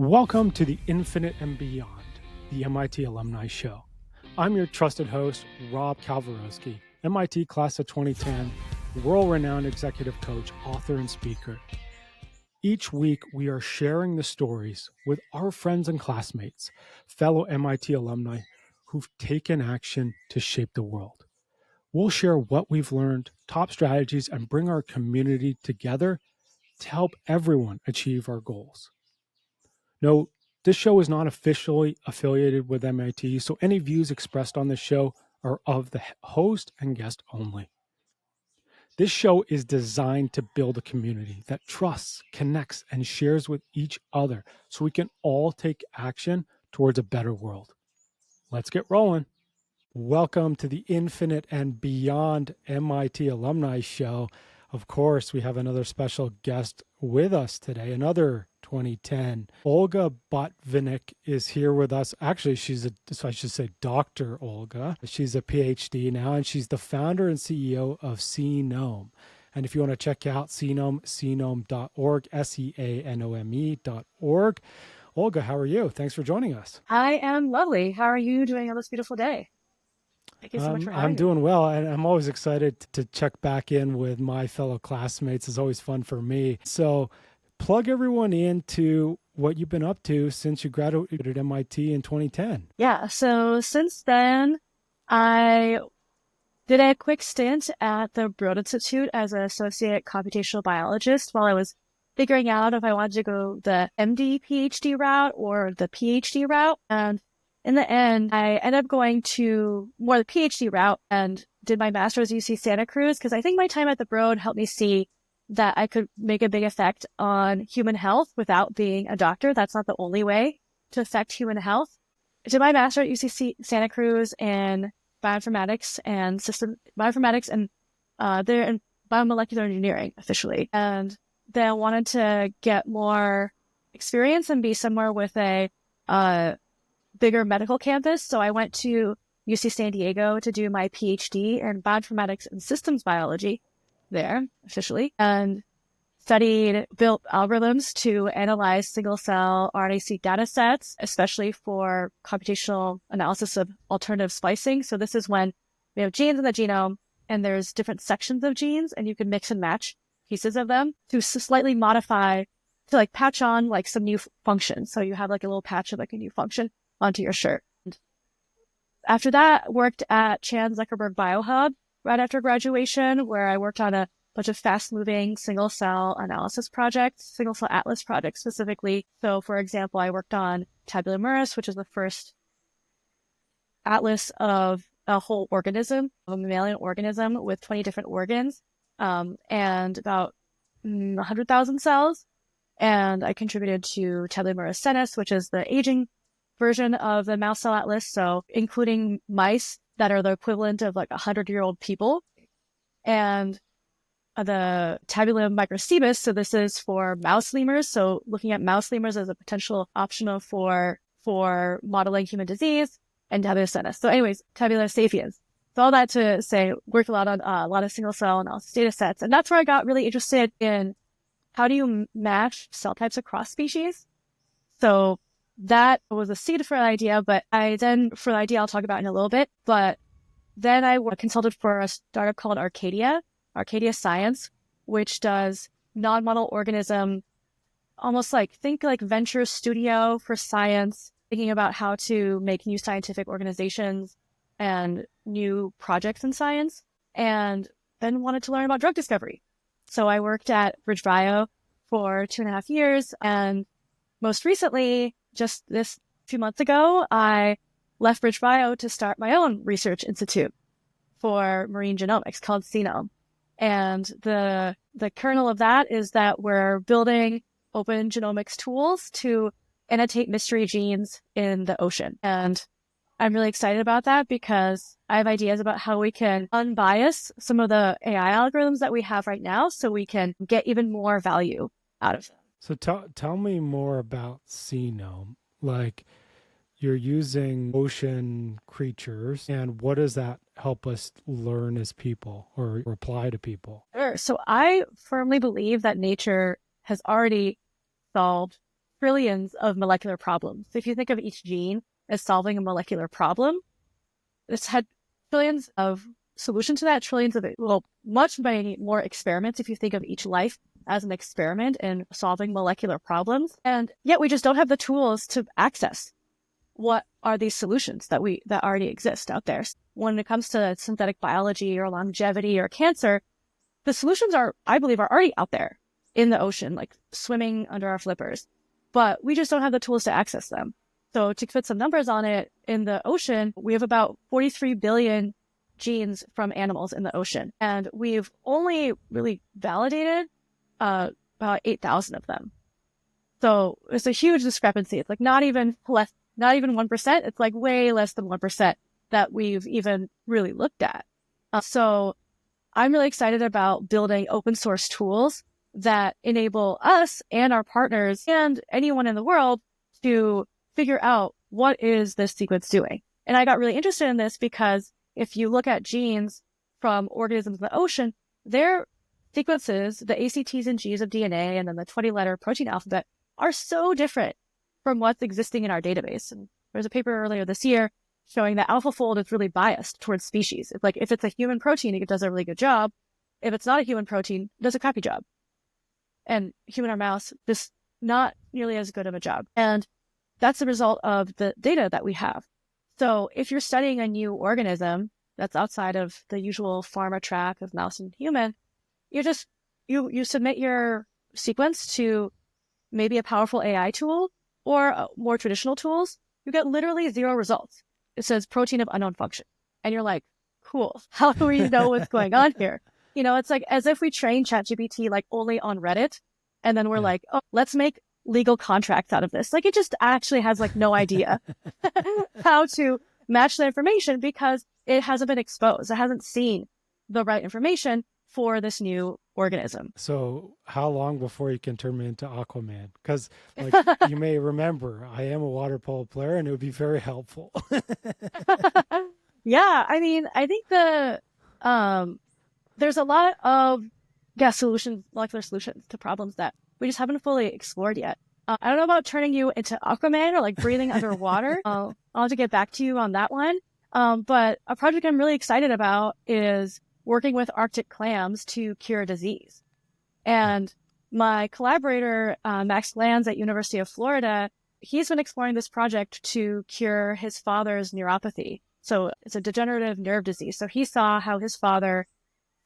Welcome to the Infinite and Beyond, the MIT Alumni Show. I'm your trusted host, Rob Kalwarowsky, MIT Class of 2010, world-renowned executive coach, author, and speaker. Each week, we are sharing the stories with our friends and classmates, fellow MIT alumni who've taken action to shape the world. We'll share what we've learned, top strategies, and bring our community together to help everyone achieve our goals. No, this show is not officially affiliated with MIT, so any views expressed on this show are of the host and guest only. This show is designed to build a community that trusts, connects, and shares with each other so we can all take action towards a better world. Let's get rolling. Welcome to the Infinite and Beyond MIT Alumni Show. Of course, we have another special guest with us today, another 2010. Olga Botvinnik is here with us. Actually, I should say Dr. Olga. She's a PhD now, and she's the founder and CEO of Seanome. And if you want to check out Seanome, seanome.org, seanome.org. Olga, how are you? Thanks for joining us. I am lovely. How are you doing on this beautiful day? Thank you so much for having me. I'm doing well, and I'm always excited to check back in with my fellow classmates. It's always fun for me. So plug everyone into what you've been up to since you graduated at MIT in 2010. Yeah, so since then, I did a quick stint at the Broad Institute as an associate computational biologist while I was figuring out if I wanted to go the MD PhD route or the PhD route. And in the end, I ended up going to more the PhD route and did my master's at UC Santa Cruz because I think my time at the Broad helped me see that I could make a big effect on human health without being a doctor. That's not the only way to affect human health. I did my master at UC Santa Cruz in bioinformatics and biomolecular engineering officially. And then I wanted to get more experience and be somewhere with a bigger medical campus. So I went to UC San Diego to do my PhD in bioinformatics and systems biology there officially, and built algorithms to analyze single-cell RNA-seq data sets, especially for computational analysis of alternative splicing. So this is when we have genes in the genome and there's different sections of genes and you can mix and match pieces of them to slightly modify, to like patch on like some new function. So you have like a little patch of like a new function onto your shirt. And after that, worked at Chan Zuckerberg Biohub right after graduation, where I worked on a bunch of fast-moving single-cell analysis projects, single-cell atlas projects specifically. So, for example, I worked on tabula muris, which is the first atlas of a whole organism, of a mammalian organism with 20 different organs and about 100,000 cells. And I contributed to tabula muris senis, which is the aging version of the mouse cell atlas, so including mice that are the equivalent of like 100-year-old people, and the tabula microcebus. So this is for mouse lemurs. So looking at mouse lemurs as a potential option for modeling human disease, and tabula senis. So anyways, tabula sapiens. So all that to say, worked a lot on a lot of single cell analysis data sets, and that's where I got really interested in how do you match cell types across species. So that was a seed for an idea, for the idea I'll talk about in a little bit. But then I consulted for a startup called Arcadia Science, which does non-model organism, almost like, think like venture studio for science, thinking about how to make new scientific organizations and new projects in science, and then wanted to learn about drug discovery. So I worked at BridgeBio for 2.5 years, and most recently, just this few months ago, I left BridgeBio to start my own research institute for marine genomics called Seanome. And the kernel of that is that we're building open genomics tools to annotate mystery genes in the ocean. And I'm really excited about that because I have ideas about how we can unbias some of the AI algorithms that we have right now so we can get even more value out of them. So tell me more about Seanome. Like, you're using ocean creatures, and what does that help us learn as people or apply to people? Sure. So I firmly believe that nature has already solved trillions of molecular problems. So if you think of each gene as solving a molecular problem, it's had trillions of solutions to that, trillions of, well, many more experiments if you think of each life as an experiment in solving molecular problems. And yet we just don't have the tools to access what are these solutions that already exist out there. When it comes to synthetic biology or longevity or cancer, the solutions I believe, are already out there in the ocean, like swimming under our flippers, but we just don't have the tools to access them. So to put some numbers on it, in the ocean, we have about 43 billion genes from animals in the ocean, and we've only really validated about 8,000 of them. So it's a huge discrepancy. It's like not even 1%. It's like way less than 1% that we've even really looked at. So I'm really excited about building open source tools that enable us and our partners and anyone in the world to figure out what is this sequence doing. And I got really interested in this because if you look at genes from organisms in the ocean, their sequences, the ACTs and Gs of DNA, and then the 20-letter protein alphabet are so different from what's existing in our database. And there's a paper earlier this year showing that AlphaFold is really biased towards species. It's like if it's a human protein, it does a really good job. If it's not a human protein, it does a crappy job. And human or mouse, just not nearly as good of a job. And that's the result of the data that we have. So if you're studying a new organism that's outside of the usual pharma track of mouse and human, you submit your sequence to maybe a powerful AI tool or more traditional tools, you get literally 0 results. It says protein of unknown function. And you're like, cool, how do we know what's going on here? You know, it's like as if we train ChatGPT like only on Reddit, and then we're like, oh, let's make legal contracts out of this. Like it just actually has like no idea how to match the information because it hasn't been exposed. It hasn't seen the right information for this new organism. So how long before you can turn me into Aquaman? Because like you may remember, I am a water polo player and it would be very helpful. Yeah, I mean, I think there's a lot of molecular solutions to problems that we just haven't fully explored yet. I don't know about turning you into Aquaman or like breathing underwater. I'll have to get back to you on that one. But a project I'm really excited about is working with Arctic clams to cure disease. And my collaborator, Max Lanz at University of Florida, he's been exploring this project to cure his father's neuropathy. So it's a degenerative nerve disease. So he saw how his father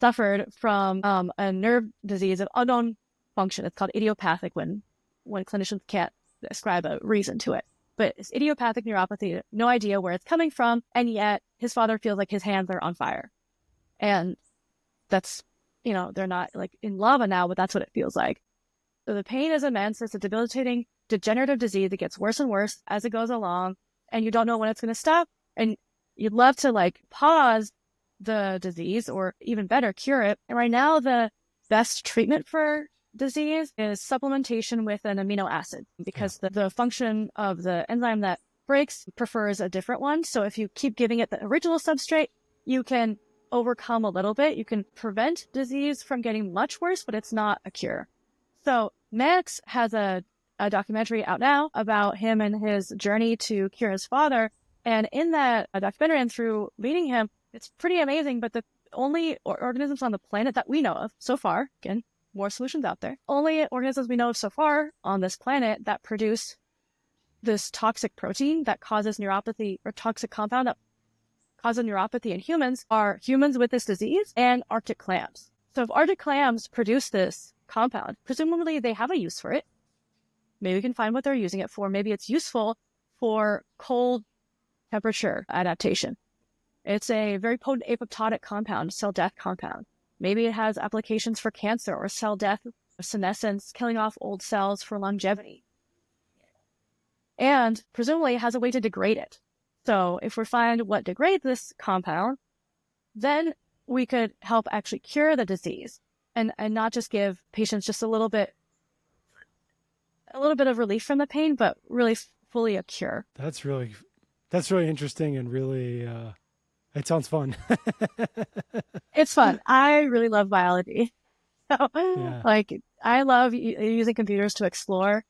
suffered from a nerve disease of unknown function. It's called idiopathic when clinicians can't ascribe a reason to it. But it's idiopathic neuropathy, no idea where it's coming from, and yet his father feels like his hands are on fire. And that's, they're not like in lava now, but that's what it feels like. So the pain is immense. It's a debilitating degenerative disease that gets worse and worse as it goes along, and you don't know when it's going to stop. And you'd love to like pause the disease or even better, cure it. And right now, the best treatment for disease is supplementation with an amino acid because the function of the enzyme that breaks prefers a different one. So if you keep giving it the original substrate, you can overcome a little bit. You can prevent disease from getting much worse, but it's not a cure. So Max has a documentary out now about him and his journey to cure his father. And in that documentary and through meeting him, it's pretty amazing. But the only organisms on the planet that we know of so far, again, more solutions out there, only organisms we know of so far on this planet that produce this toxic protein that causes neuropathy or toxic compound that causes neuropathy in humans are humans with this disease and Arctic clams. So if Arctic clams produce this compound, presumably they have a use for it. Maybe we can find what they're using it for. Maybe it's useful for cold temperature adaptation. It's a very potent apoptotic compound, cell death compound. Maybe it has applications for cancer or cell death, senescence, killing off old cells for longevity. And presumably it has a way to degrade it. So if we find what degrades this compound, then we could help actually cure the disease and not just give patients just a little bit of relief from the pain, but really fully a cure. That's really interesting and really, it sounds fun. It's fun. I really love biology. So, like, I love using computers to explore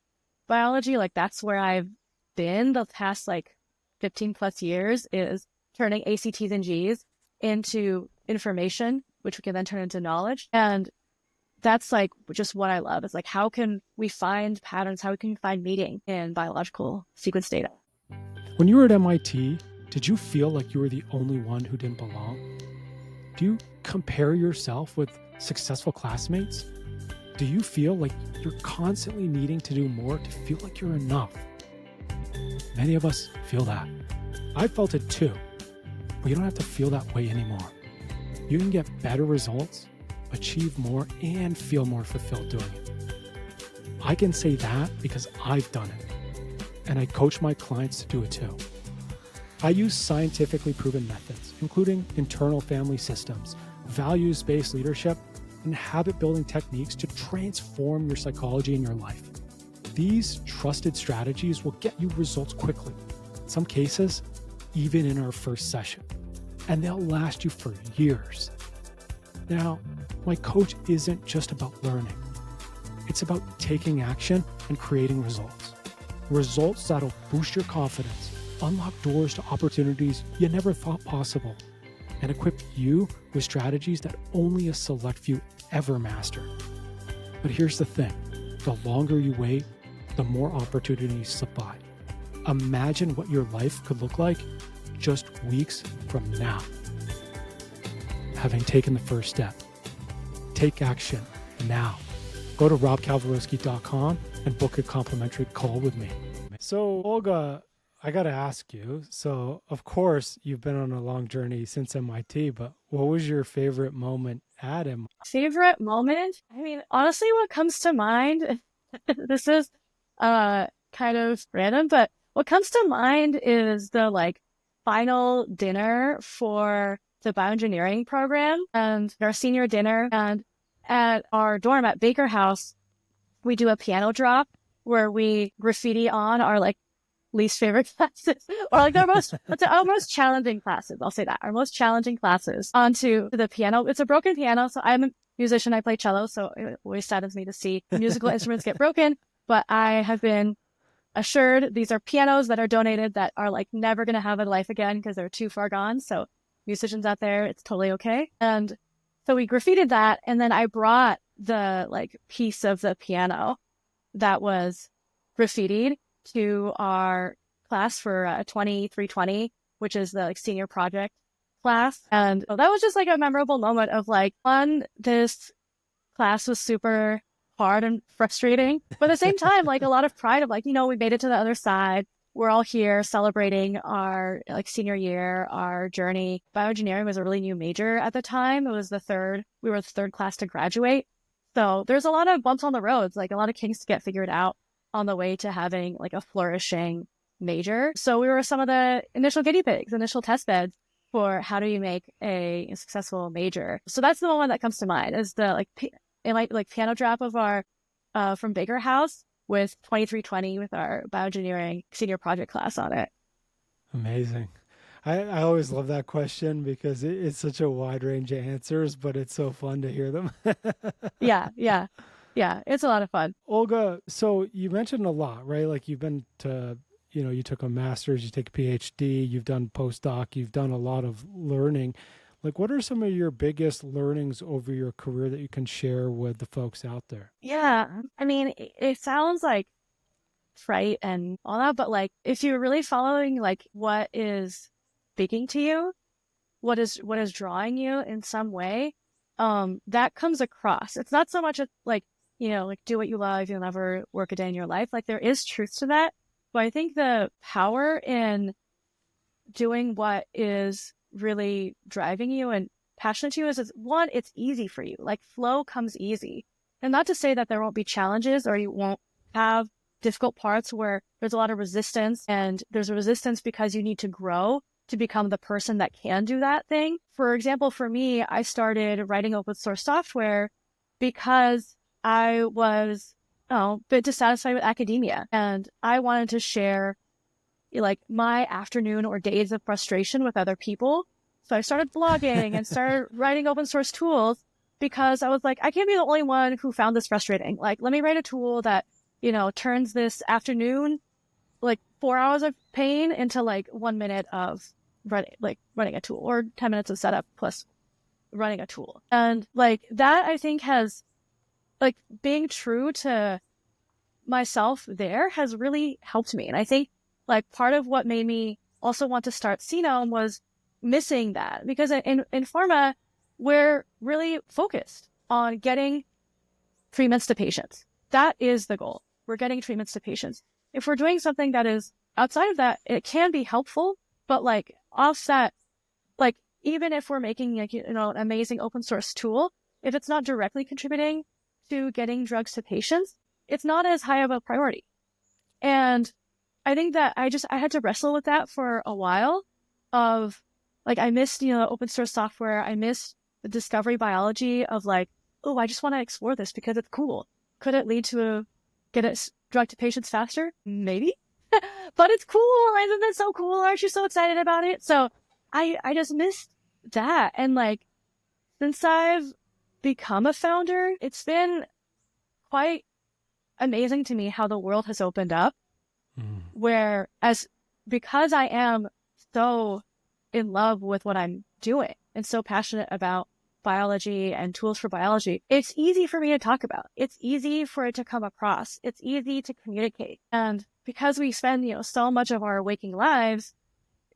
biology. Like that's where I've been the past like 15 plus years, is turning ACTs and Gs into information, which we can then turn into knowledge. And that's like just what I love. It's like, how can we find patterns? How can we find meaning in biological sequence data? When you were at MIT, did you feel like you were the only one who didn't belong? Do you compare yourself with successful classmates? Do you feel like you're constantly needing to do more to feel like you're enough? Many of us feel that. I felt it too, but you don't have to feel that way anymore. You can get better results, achieve more, and feel more fulfilled doing it. I can say that because I've done it, and I coach my clients to do it too. I use scientifically proven methods, including internal family systems, values-based leadership, and habit-building techniques to transform your psychology and your life. These trusted strategies will get you results quickly, in some cases, even in our first session, and they'll last you for years. Now, my coach isn't just about learning. It's about taking action and creating results. Results that'll boost your confidence, unlock doors to opportunities you never thought possible, and equip you with strategies that only a select few ever master. But here's the thing, the longer you wait, the more opportunities slip by. Imagine what your life could look like just weeks from now. Having taken the first step, take action now. Go to robkalwarowsky.com and book a complimentary call with me. So Olga, I got to ask you, so of course you've been on a long journey since MIT, but what was your favorite moment at MIT? Favorite moment? I mean, honestly, what comes to mind, this is kind of random, but what comes to mind is the like final dinner for the bioengineering program and our senior dinner. And at our dorm at Baker House, we do a piano drop where we graffiti on our like least favorite classes, or like our most challenging classes. I'll say that our most challenging classes onto the piano. It's a broken piano, so I'm a musician. I play cello, so it always saddens me to see musical instruments get broken. But I have been assured these are pianos that are donated that are like never going to have a life again because they're too far gone. So musicians out there, it's totally okay. And so we graffitied that, and then I brought the like piece of the piano that was graffitied to our class for 2320, which is the like senior project class. And that was just like a memorable moment of like, this class was super hard and frustrating, but at the same time, like a lot of pride of like, we made it to the other side. We're all here celebrating our like senior year, our journey. Bioengineering was a really new major at the time. We were the third class to graduate. So there's a lot of bumps on the roads, like a lot of kinks to get figured out on the way to having like a flourishing major. So we were some of the initial guinea pigs, initial test beds for how do you make a successful major. So that's the one that comes to mind, is the like piano drop of our from Baker House with 2320 with our bioengineering senior project class on it. Amazing. I always love that question because it's such a wide range of answers, but it's so fun to hear them. Yeah, it's a lot of fun. Olga, so you mentioned a lot, right? Like you've been to, you took a master's, you take a PhD, you've done postdoc, you've done a lot of learning. Like, what are some of your biggest learnings over your career that you can share with the folks out there? Yeah, I mean, it sounds like trite and all that, but like if you're really following like what is speaking to you, what is drawing you in some way, that comes across. It's not so much like, like do what you love, you'll never work a day in your life. Like there is truth to that. But I think the power in doing what is really driving you and passionate to you is one, it's easy for you. Like flow comes easy. And not to say that there won't be challenges or you won't have difficult parts where there's a lot of resistance, and there's a resistance because you need to grow to become the person that can do that thing. For example, for me, I started writing open source software because I was a bit dissatisfied with academia, and I wanted to share like my afternoon or days of frustration with other people. So I started blogging and started writing open source tools because I was like, I can't be the only one who found this frustrating. Like, let me write a tool that turns this afternoon, like 4 hours of pain into like 1 minute of running a tool, or 10 minutes of setup plus running a tool. And like that, I think has like being true to myself there has really helped me. And I think like part of what made me also want to start Seanome was missing that, because in pharma, we're really focused on getting treatments to patients. That is the goal. We're getting treatments to patients. If we're doing something that is outside of that, it can be helpful, but like offset, like even if we're making like, an amazing open source tool, if it's not directly contributing to getting drugs to patients, it's not as high of a priority. And I think that I had to wrestle with that for a while of like, I missed, open source software. I missed the discovery biology of like, oh, I just want to explore this because it's cool. Could it lead to get a drug to patients faster? Maybe, but it's cool. Isn't that so cool? Aren't you so excited about it? So I just missed that. And like, since I've become a founder, it's been quite amazing to me how the world has opened up, because I am so in love with what I'm doing and so passionate about biology and tools for biology, it's easy for me to talk about. It's easy for it to come across. It's easy to communicate. And because we spend, so much of our waking lives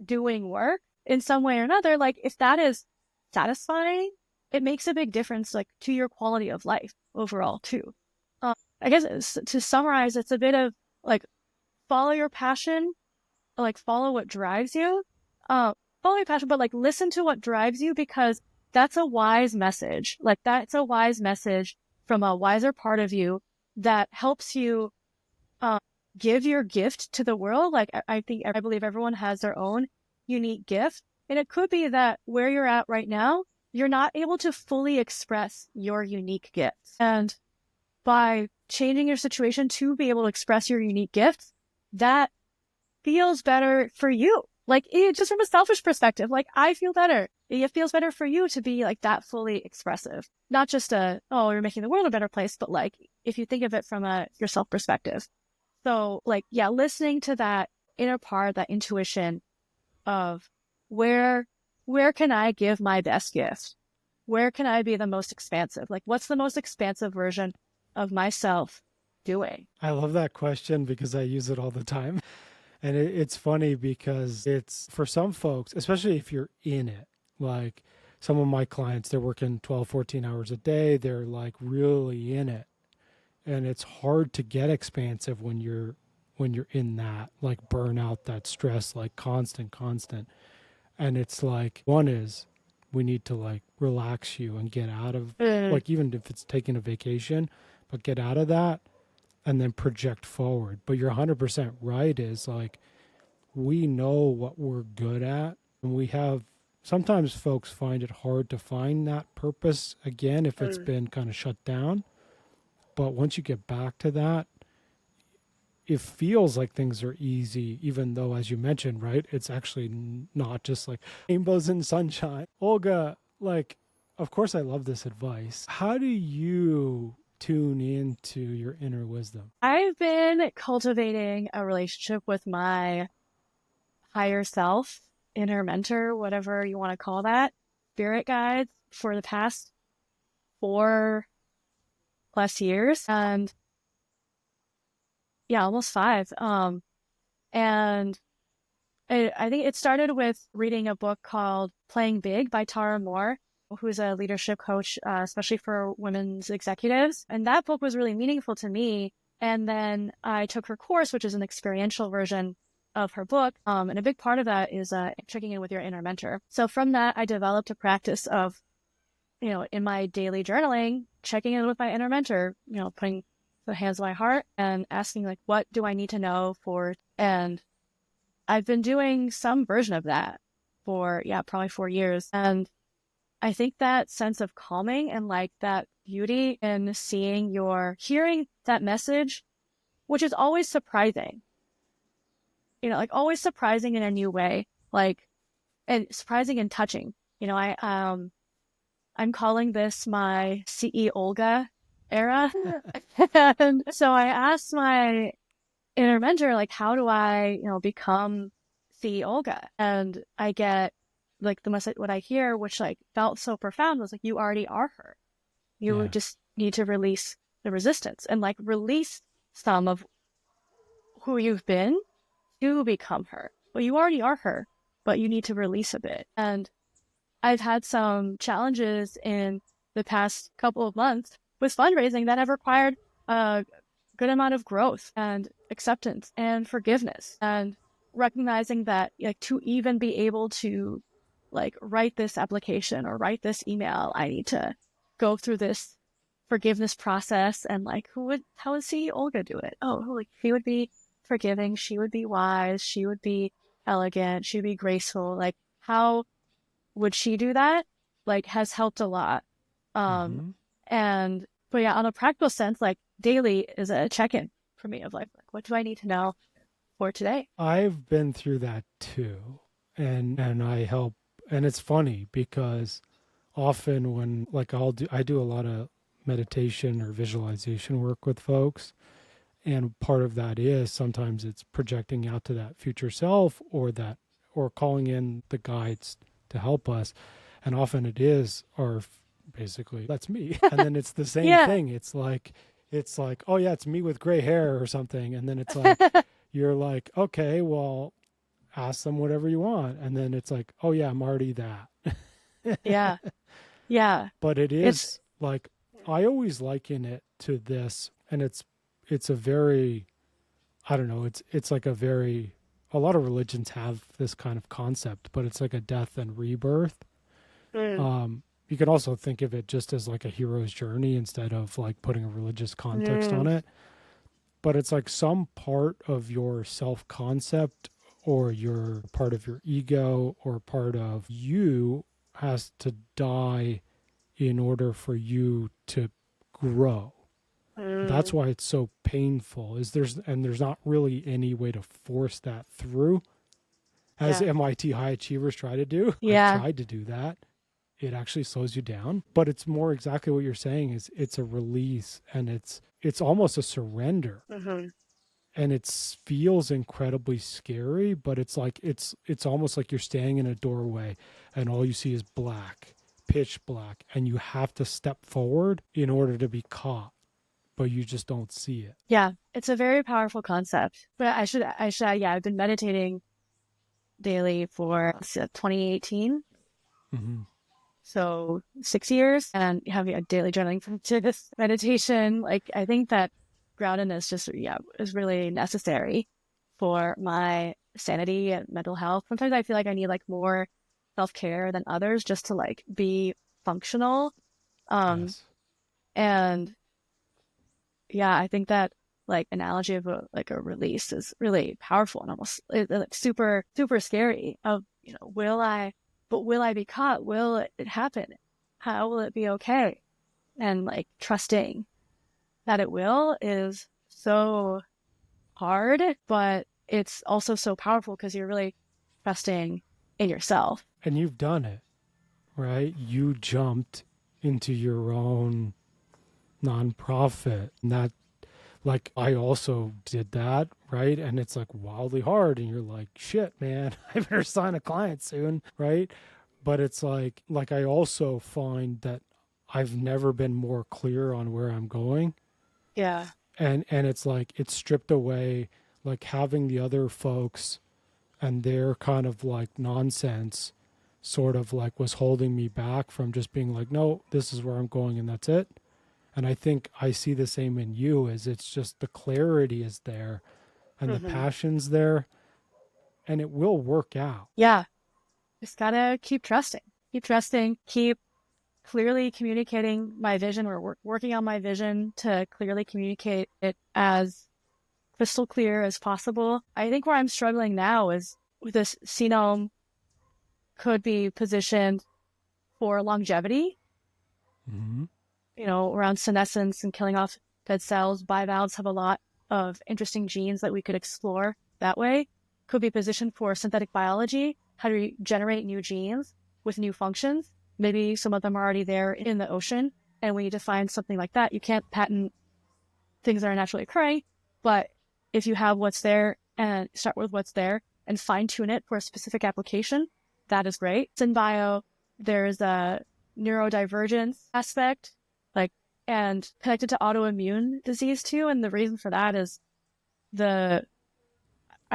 doing work in some way or another, like if that is satisfying, it makes a big difference, like to your quality of life overall too. I guess to summarize, it's a bit of like follow your passion, like follow what drives you, follow your passion, but like listen to what drives you, because that's a wise message. Like that's a wise message from a wiser part of you that helps you give your gift to the world. Like I believe everyone has their own unique gift, and it could be that where you're at right now, you're not able to fully express your unique gifts. And by changing your situation to be able to express your unique gifts, that feels better for you. Like just from a selfish perspective, like I feel better. It feels better for you to be like that fully expressive, not just you're making the world a better place, but like if you think of it from a yourself perspective. So like, yeah, listening to that inner part, that intuition of where can I give my best gift? Where can I be the most expansive? Like what's the most expansive version of myself doing? I love that question because I use it all the time. And it's funny because it's for some folks, especially if you're in it, like some of my clients, they're working 12, 14 hours a day. They're like really in it. And it's hard to get expansive when you're in that, like burnout, that stress, like constant. And it's like, one is we need to like relax you and get out of like, even if it's taking a vacation, but get out of that and then project forward. But you're 100% right, is like we know what we're good at, and we have sometimes folks find it hard to find that purpose again if it's been kind of shut down. But once you get back to that, it feels like things are easy, even though, as you mentioned, right, it's actually not just like rainbows and sunshine. Olga, like, of course I love this advice. How do you tune into your inner wisdom? I've been cultivating a relationship with my higher self, inner mentor, whatever you want to call that, spirit guides, for the past 4+ years. And yeah, almost 5. And I think it started with reading a book called Playing Big by Tara Moore, who's a leadership coach, especially for women's executives. And that book was really meaningful to me. And then I took her course, which is an experiential version of her book. And a big part of that is checking in with your inner mentor. So from that, I developed a practice of, in my daily journaling, checking in with my inner mentor, putting the hands on my heart and asking like, what do I need to know for? And I've been doing some version of that for, probably 4 years. And I think that sense of calming and like that beauty in hearing that message, which is always surprising, like always surprising in a new way, like, and surprising and touching. I'm calling this my CE Olga era. And so I asked my inner mentor, like, how do I, become the Olga? And I get like the message, what I hear, which like felt so profound, was like, you already are her. You Yeah. just need to release the resistance and like release some of who you've been to become her. Well, you already are her, but you need to release a bit. And I've had some challenges in the past couple of months with fundraising that have required a good amount of growth and acceptance and forgiveness, and recognizing that like to even be able to like write this application or write this email, I need to go through this forgiveness process. And like, how would see Olga do it? Oh, like she would be forgiving, she would be wise, she would be elegant, she'd be graceful. Like, how would she do that? Like, has helped a lot. Um, Mm-hmm. and but yeah, on a practical sense, like daily is a check-in for me of like what do I need to know for today? I've been through that too. And I help, and it's funny because often when like I do a lot of meditation or visualization work with folks, and part of that is sometimes it's projecting out to that future self, or calling in the guides to help us, and often it is our basically that's me. And then it's the same Yeah. thing. It's like, oh yeah, it's me with gray hair or something, and then it's like you're like, okay, well, ask them whatever you want, and then it's like, oh yeah, I'm already that. Yeah. Yeah. But it It's is like, I always liken it to this, and it's a very, I don't know, it's like a lot of religions have this kind of concept, but it's like a death and rebirth. mm, um you can also think of it just as like a hero's journey instead of like putting a religious context on mm, it. But it's like some part of your self concept, or your part of your ego, or part of you has to die in order for you to grow. That's mm, why it's so painful. There's not really any way to force that through, as yeah. MIT high achievers try to do. I've Yeah. tried to do that. It actually slows you down, but it's more exactly what you're saying, is it's a release, and it's almost a surrender. hmm And it feels incredibly scary, but it's almost like you're standing in a doorway and all you see is black, pitch black, and you have to step forward in order to be caught, but you just don't see it. Yeah. It's a very powerful concept. But yeah, I've been meditating daily for 2018. Mm-hmm. So 6 years, and having a daily journaling to this meditation. Like, I think that groundedness just, yeah, is really necessary for my sanity and mental health. Sometimes I feel like I need like more self-care than others just to like be functional. Um, Yes. and yeah, I think that like analogy of a release is really powerful and almost like super, super scary of, will I be caught? Will it happen? How will it be okay? And like trusting that it will is so hard, but it's also so powerful because you're really trusting in yourself. And you've done it, right? You jumped into your own nonprofit, and that, like, I also did that, right? And it's like wildly hard, and you're like, shit, man, I better sign a client soon, right? But it's like I also find that I've never been more clear on where I'm going. Yeah. And it's like it's stripped away, like having the other folks and their kind of like nonsense sort of like was holding me back from just being like, no, this is where I'm going and that's it. And I think I see the same in you, is it's just the clarity is there and the hmm passion's there, and it will work out. Yeah. Just gotta keep trusting, keep clearly communicating my vision, or working on my vision to clearly communicate it as crystal clear as possible. I think where I'm struggling now is with this Seanome could be positioned for longevity, Mm-hmm. around senescence and killing off dead cells. Bivalves have a lot of interesting genes that we could explore that way. Could be positioned for synthetic biology, how to generate new genes with new functions. Maybe some of them are already there in the ocean. and we need to find something like that. You can't patent things that are naturally occurring, but if you have what's there and start with what's there and fine tune it for a specific application, that is great. In bio, there's a neurodivergence aspect, and connected to autoimmune disease too. And the reason for that is I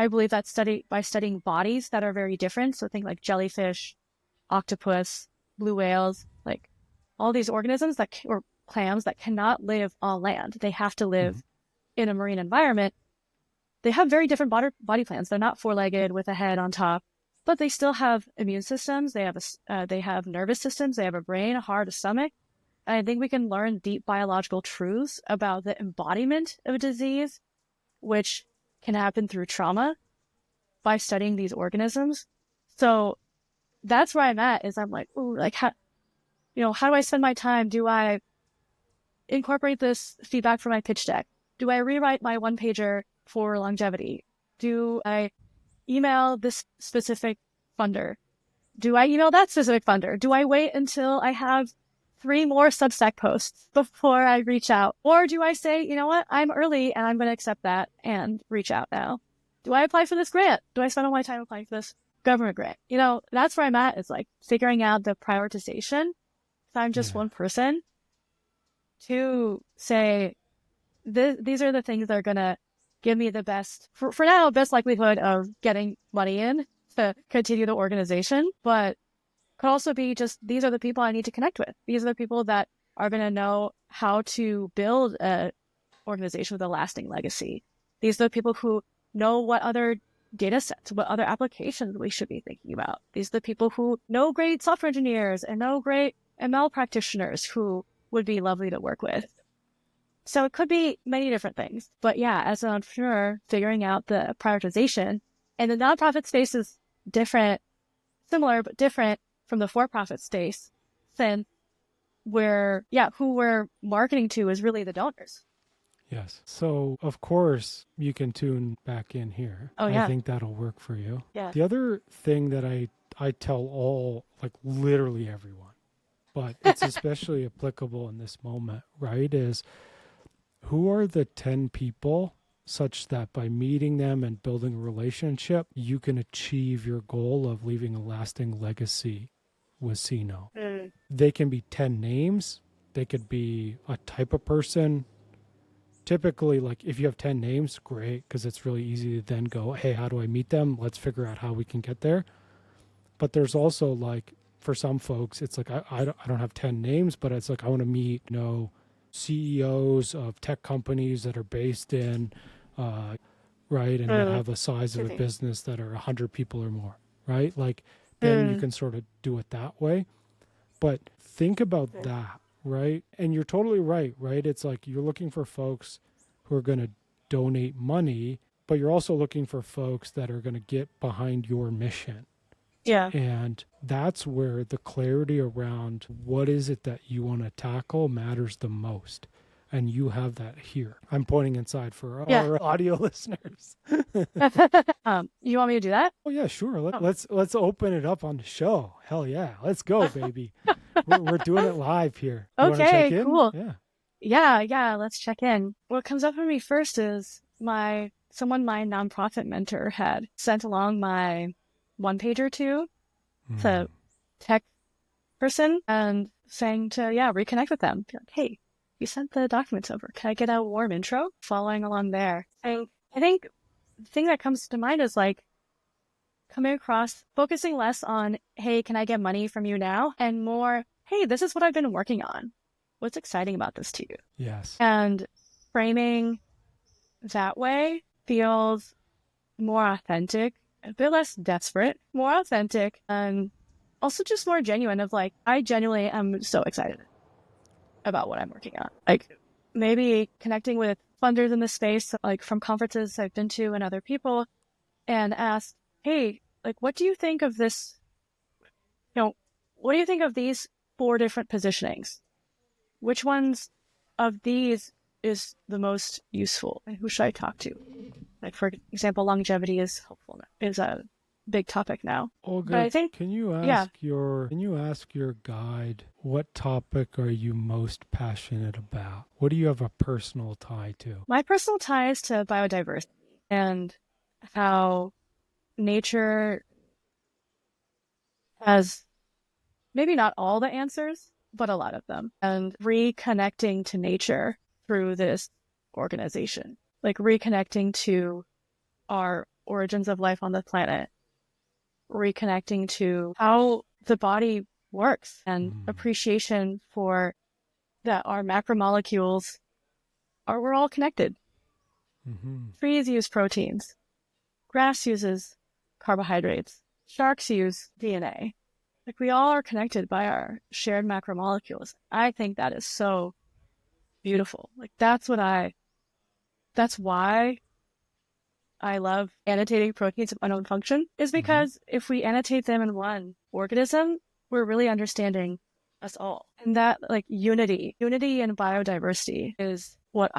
believe that by studying bodies that are very different. So think like jellyfish, octopus, blue whales, like all these organisms or clams that cannot live on land. They have to live in a marine environment. They have very different body plans. They're not four-legged with a head on top, but they still have immune systems. They have nervous systems. They have a brain, a heart, a stomach. And I think we can learn deep biological truths about the embodiment of a disease, which can happen through trauma, by studying these organisms. So that's where I'm at. Is I'm like, ooh, like how do I spend my time? Do I incorporate this feedback from my pitch deck? Do I rewrite my one pager for longevity? Do I email this specific funder? Do I email that specific funder? Do I wait until I have 3 more Substack posts before I reach out? Or do I say, you know what, I'm early and I'm going to accept that and reach out now? Do I apply for this grant? Do I spend all my time applying for this government grant? That's where I'm at. Is like figuring out the prioritization. If I'm just one person, to say, these are the things that are going to give me the best, for now, best likelihood of getting money in to continue the organization. But could also be just, these are the people I need to connect with. These are the people that are going to know how to build an organization with a lasting legacy. These are the people who know what other data sets, what other applications we should be thinking about. These are the people who know great software engineers and know great ML practitioners who would be lovely to work with. So it could be many different things. But yeah, as an entrepreneur, figuring out the prioritization, and the nonprofit space is similar, but different from the for-profit space, then who we're marketing to is really the donors. Yes. So, of course, you can tune back in here. Oh, yeah. I think that'll work for you. Yeah. The other thing that I tell literally everyone, but it's especially applicable in this moment, right, is who are the 10 people such that by meeting them and building a relationship, you can achieve your goal of leaving a lasting legacy with Seanome. They can be 10 names. They could be a type of person. Typically, if you have 10 names, great, because it's really easy to then go, hey, how do I meet them? Let's figure out how we can get there. But there's also for some folks, it's I don't have 10 names, but it's I want to meet, CEOs of tech companies that are based in, right, and that have a size of a business that are 100 people or more, right? Then you can sort of do it that way. But think about that, right? And you're totally right? It's you're looking for folks who are going to donate money, but you're also looking for folks that are going to get behind your mission. Yeah. And that's where the clarity around what is it that you want to tackle matters the most. And you have that here. I'm pointing inside for our audio listeners. You want me to do that? Oh yeah, sure. Let's open it up on the show. Hell yeah, let's go, baby. we're doing it live here. You okay, check cool. In? Yeah. Let's check in. What comes up for me first is my nonprofit mentor had sent along my one pager to the tech person and saying to reconnect with them. Be like, hey, you sent the documents over. Can I get a warm intro? Following along there. And I think the thing that comes to mind is coming across, focusing less on, hey, can I get money from you now? And more, hey, this is what I've been working on. What's exciting about this to you? Yes. And framing that way feels more authentic, a bit less desperate, more authentic, and also just more genuine of I genuinely am so excited about what I'm working on. Maybe connecting with funders in this space, from conferences I've been to and other people, and ask, hey, what do you think of this? What do you think of these 4 different positionings? Which ones of these is the most useful? And who should I talk to? For example, longevity is a big topic now. Olga, but I think, can you ask your guide what topic are you most passionate about? What do you have a personal tie to? My personal tie is to biodiversity and how nature has maybe not all the answers, but a lot of them. And reconnecting to nature through this organization, like reconnecting to our origins of life on the planet, reconnecting to how the body works, and appreciation for that our macromolecules we're all connected. Trees use proteins. Grass uses carbohydrates. Sharks use DNA. Like, we all are connected by our shared macromolecules. I think that is so beautiful. Like, that's why I love annotating proteins of unknown function, is because if we annotate them in one organism, we're really understanding us all. And that, like, unity and biodiversity is what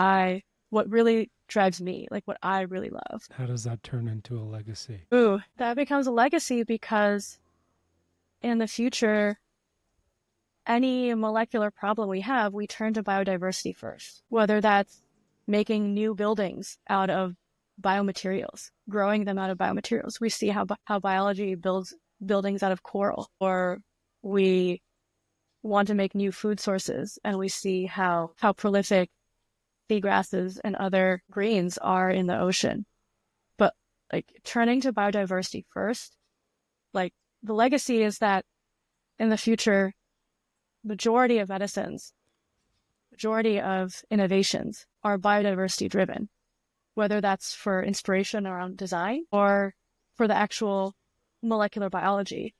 really drives me, like what I really love. How does that turn into a legacy? Ooh, that becomes a legacy because in the future, any molecular problem we have, we turn to biodiversity first, whether that's making new buildings out of biomaterials, growing them out of biomaterials. We see how biology builds buildings out of coral, or we want to make new food sources, and we see how prolific seagrasses and other greens are in the ocean. But like, turning to biodiversity first, like, the legacy is that in the future, majority of medicines, majority of innovations are biodiversity driven, whether that's for inspiration around design or for the actual molecular biology.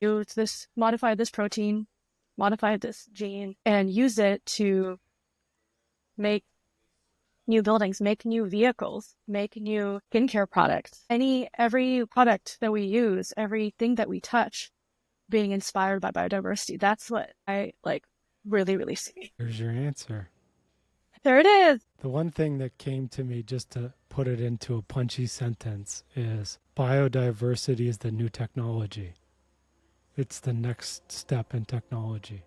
Modify this protein, modify this gene, and use it to make new buildings, make new vehicles, make new skincare products. Every product that we use, everything that we touch, being inspired by biodiversity. That's what I really, really see. Here's your answer. There it is. The one thing that came to me, just to put it into a punchy sentence, is biodiversity is the new technology. It's the next step in technology.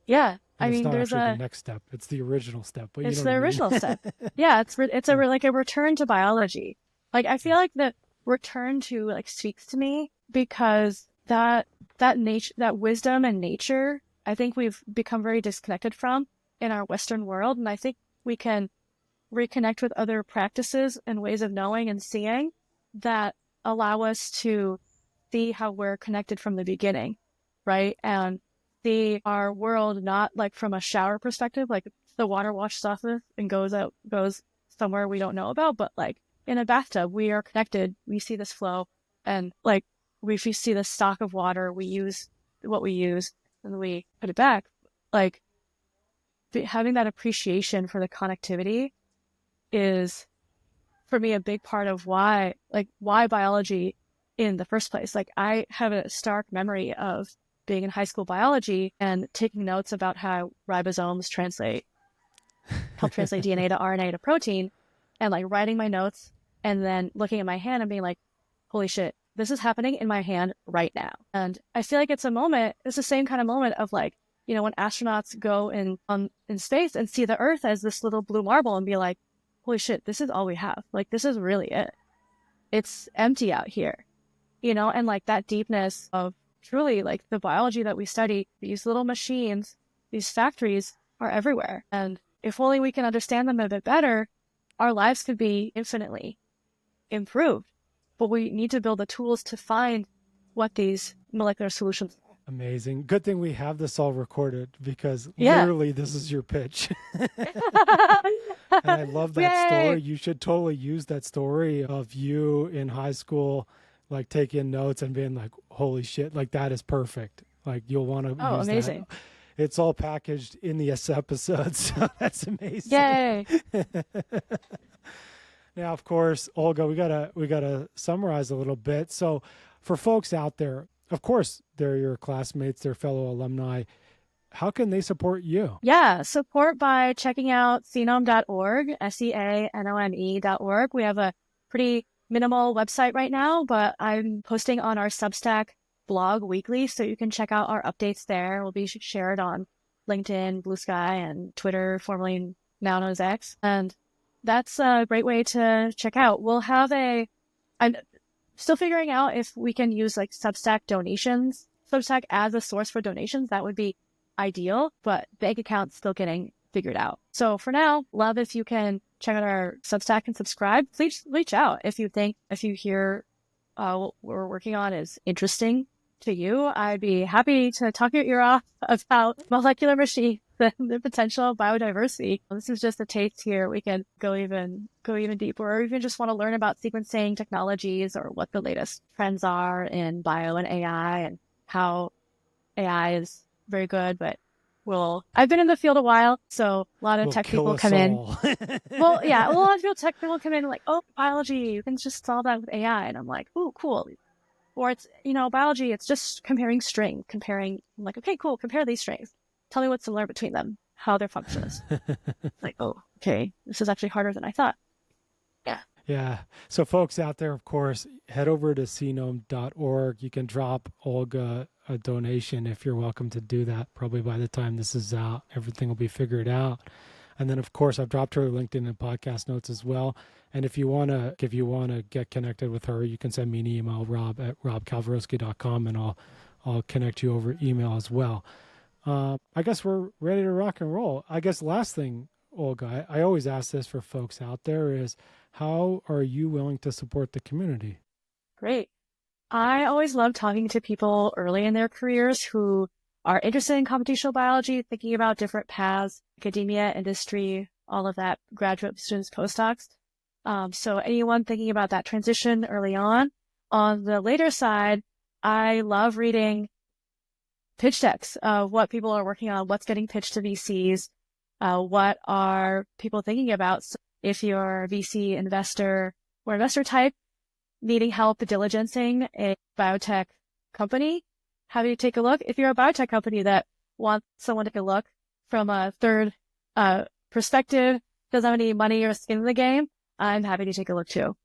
Yeah. And it's not actually the next step. It's the original step. But it's the original step. Yeah. It's a return to biology. Like, I feel like the return to speaks to me because that wisdom and nature, I think we've become very disconnected from in our Western world. And I think we can reconnect with other practices and ways of knowing and seeing that allow us to see how we're connected from the beginning, right? And see our world not like from a shower perspective, like the water washes off of and goes somewhere we don't know about, but like in a bathtub, we are connected. We see this flow, and like we see the stock of water, we use what we use and we put it back. Like, having that appreciation for the connectivity is, for me, a big part of why biology in the first place. Like, I have a stark memory of being in high school biology and taking notes about how ribosomes help translate DNA to RNA to protein, and like writing my notes and then looking at my hand and being like, holy shit, this is happening in my hand right now. And I feel like it's the same kind of moment of like, when astronauts go in space and see the Earth as this little blue marble and be like, holy shit, this is all we have. Like, this is really it. It's empty out here, and like that deepness of truly like the biology that we study, these little machines, these factories are everywhere. And if only we can understand them a bit better, our lives could be infinitely improved. But we need to build the tools to find what these molecular solutions are. Amazing. Good thing we have this all recorded, because literally this is your pitch. And I love that story. You should totally use that story of you in high school, like taking notes and being like, holy shit, like that is perfect. Like, you'll want to use amazing. That. It's all packaged in this episode, so that's amazing. Yay. Now, of course, Olga, we gotta summarize a little bit. So for folks out there, of course, they're your classmates, they're fellow alumni. How can they support you? Yeah, support by checking out Seanome.org, SEANOME.org. We have a pretty minimal website right now, but I'm posting on our Substack blog weekly, so you can check out our updates there. We'll be shared on LinkedIn, Blue Sky, and Twitter, formerly now known as X. And that's a great way to check out. I'm still figuring out if we can use like Substack as a source for donations. That would be ideal, but bank account's still getting figured out. So for now, love if you can check out our Substack and subscribe. Please reach out if you hear what we're working on is interesting to you. I'd be happy to talk your ear off about molecular machines and the potential of biodiversity. This is just a taste here. We can go even deeper, or even just want to learn about sequencing technologies or what the latest trends are in bio and AI and how AI is very good, but I've been in the field a while, so a lot of tech people come in. Well, yeah, a lot of tech people come in like, oh, biology, you can just solve that with AI. And I'm like, ooh, cool. Or it's, biology, it's just comparing strings, I'm like, okay, cool, compare these strings. Tell me what's similar between them, how their function is. Like, oh, okay, this is actually harder than I thought. Yeah. Yeah. So folks out there, of course, head over to Seanome.org. You can drop Olga a donation if you're welcome to do that. Probably by the time this is out, everything will be figured out. And then, of course, I've dropped her LinkedIn and podcast notes as well. And if you want to get connected with her, you can send me an email, rob@robkalwarowsky.com, and I'll connect you over email as well. I guess we're ready to rock and roll. I guess last thing, Olga, I always ask this for folks out there is, how are you willing to support the community? Great. I always love talking to people early in their careers who are interested in computational biology, thinking about different paths, academia, industry, all of that, graduate students, postdocs. So anyone thinking about that transition early on. On the later side, I love reading pitch decks of what people are working on, what's getting pitched to VCs, what are people thinking about. So if you're a VC investor or investor type, needing help diligencing a biotech company, have you take a look. If you're a biotech company that wants someone to take a look from a third perspective, doesn't have any money or skin in the game, I'm happy to take a look too.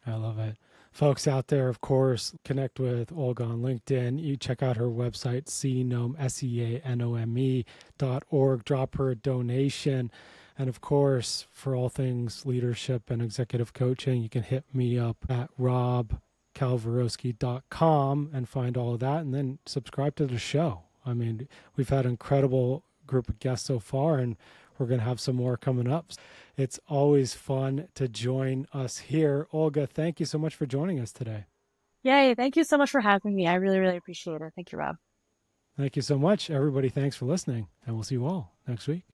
I love it. Folks out there, of course, connect with Olga on LinkedIn. You check out her website, Seanome, SEANOME.org. Drop her a donation. And of course, for all things leadership and executive coaching, you can hit me up at robkalwarowsky.com and find all of that, and then subscribe to the show. I mean, we've had an incredible group of guests so far, and we're going to have some more coming up. It's always fun to join us here. Olga, thank you so much for joining us today. Yay. Thank you so much for having me. I really, really appreciate it. Thank you, Rob. Thank you so much, everybody. Thanks for listening, and we'll see you all next week.